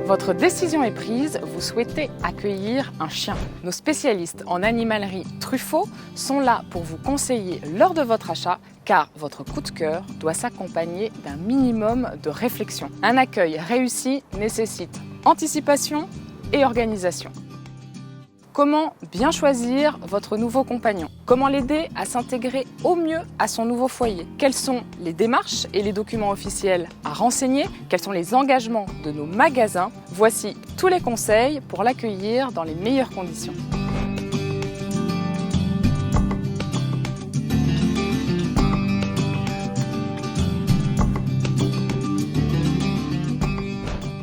Votre décision est prise, vous souhaitez accueillir un chien. Nos spécialistes en animalerie Truffaut sont là pour vous conseiller lors de votre achat, car votre coup de cœur doit s'accompagner d'un minimum de réflexion. Un accueil réussi nécessite anticipation et organisation. Comment bien choisir votre nouveau compagnon? Comment l'aider à s'intégrer au mieux à son nouveau foyer? Quelles sont les démarches et les documents officiels à renseigner? Quels sont les engagements de nos magasins? Voici tous les conseils pour l'accueillir dans les meilleures conditions.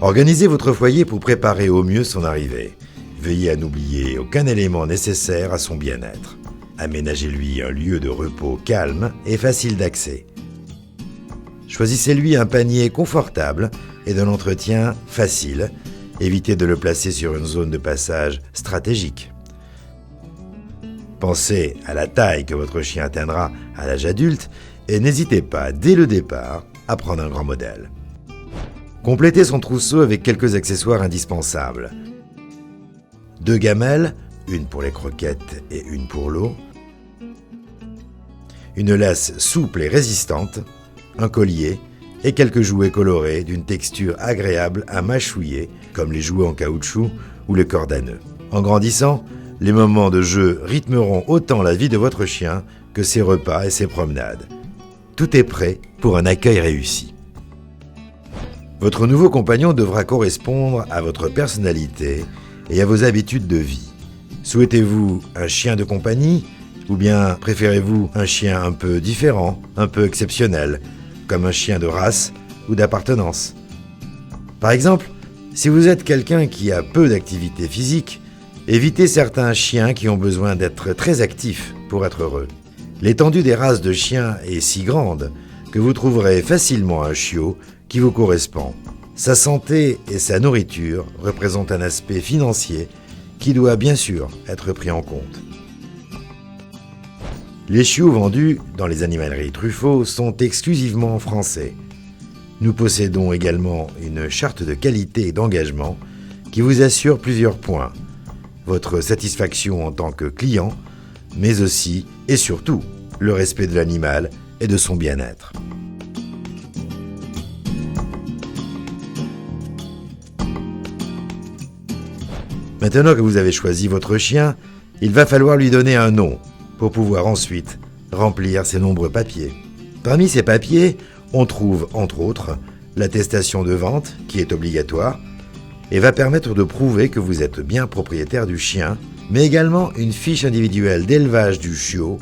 Organisez votre foyer pour préparer au mieux son arrivée. Veillez à n'oublier aucun élément nécessaire à son bien-être. Aménagez-lui un lieu de repos calme et facile d'accès. Choisissez-lui un panier confortable et d'un entretien facile. Évitez de le placer sur une zone de passage stratégique. Pensez à la taille que votre chien atteindra à l'âge adulte et n'hésitez pas, dès le départ, à prendre un grand modèle. Complétez son trousseau avec quelques accessoires indispensables. 2 gamelles, une pour les croquettes et une pour l'eau. Une laisse souple et résistante, un collier et quelques jouets colorés d'une texture agréable à mâchouiller, comme les jouets en caoutchouc ou les cordes à nœuds. En grandissant, les moments de jeu rythmeront autant la vie de votre chien que ses repas et ses promenades. Tout est prêt pour un accueil réussi. Votre nouveau compagnon devra correspondre à votre personnalité et à vos habitudes de vie. Souhaitez-vous un chien de compagnie ou bien préférez-vous un chien un peu différent, un peu exceptionnel, comme un chien de race ou d'appartenance? Par exemple, si vous êtes quelqu'un qui a peu d'activité physique, évitez certains chiens qui ont besoin d'être très actifs pour être heureux. L'étendue des races de chiens est si grande que vous trouverez facilement un chiot qui vous correspond. Sa santé et sa nourriture représentent un aspect financier qui doit bien sûr être pris en compte. Les chiots vendus dans les animaleries Truffaut sont exclusivement français. Nous possédons également une charte de qualité et d'engagement qui vous assure plusieurs points. Votre satisfaction en tant que client, mais aussi et surtout le respect de l'animal et de son bien-être. Maintenant que vous avez choisi votre chien, il va falloir lui donner un nom pour pouvoir ensuite remplir ses nombreux papiers. Parmi ces papiers, on trouve entre autres l'attestation de vente qui est obligatoire et va permettre de prouver que vous êtes bien propriétaire du chien, mais également une fiche individuelle d'élevage du chiot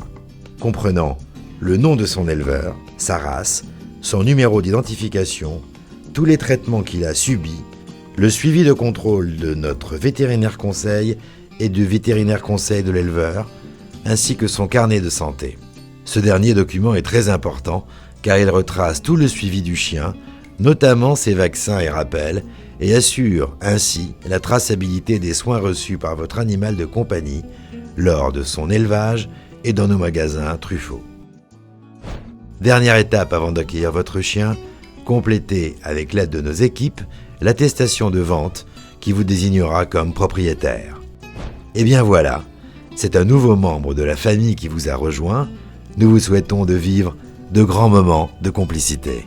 comprenant le nom de son éleveur, sa race, son numéro d'identification, tous les traitements qu'il a subis, le suivi de contrôle de notre vétérinaire conseil et du vétérinaire conseil de l'éleveur, ainsi que son carnet de santé. Ce dernier document est très important car il retrace tout le suivi du chien, notamment ses vaccins et rappels, et assure ainsi la traçabilité des soins reçus par votre animal de compagnie lors de son élevage et dans nos magasins Truffaut. Dernière étape avant d'accueillir votre chien, complétez avec l'aide de nos équipes l'attestation de vente qui vous désignera comme propriétaire. Et bien voilà, c'est un nouveau membre de la famille qui vous a rejoint. Nous vous souhaitons de vivre de grands moments de complicité.